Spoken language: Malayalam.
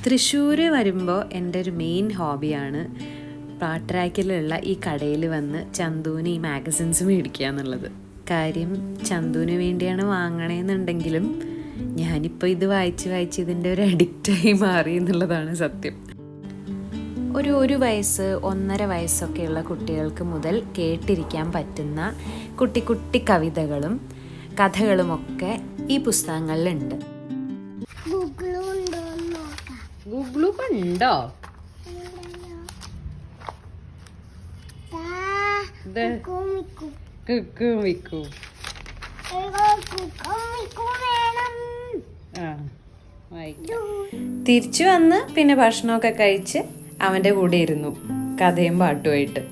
തൃശ്ശൂർ വരുമ്പോൾ എൻ്റെ ഒരു മെയിൻ ഹോബിയാണ് പാട്രാക്കിലുള്ള ഈ കടയിൽ വന്ന് ചന്തുവിന് ഈ മാഗസിൻസ് മേടിക്കുക എന്നുള്ളത്. കാര്യം ചന്തുവിന് വേണ്ടിയാണ് വാങ്ങണേന്നുണ്ടെങ്കിലും ഞാനിപ്പോൾ ഇത് വായിച്ച് ഇതിൻ്റെ ഒരു അഡിക്റ്റായി മാറി എന്നുള്ളതാണ് സത്യം. ഒരു വയസ്സ് 1.5 വയസ്സൊക്കെയുള്ള കുട്ടികൾക്ക് മുതൽ കേട്ടിരിക്കാൻ പറ്റുന്ന കുട്ടി കുട്ടി കവിതകളും കഥകളുമൊക്കെ ഈ പുസ്തകങ്ങളിലുണ്ട്. ഗൂഗിളു കണ്ടോ? തിരിച്ചു വന്ന് പിന്നെ ഭക്ഷണമൊക്കെ കഴിച്ച് അവൻ്റെ കൂടെ ഇരുന്നു കഥയും പാട്ടുമായിട്ട്.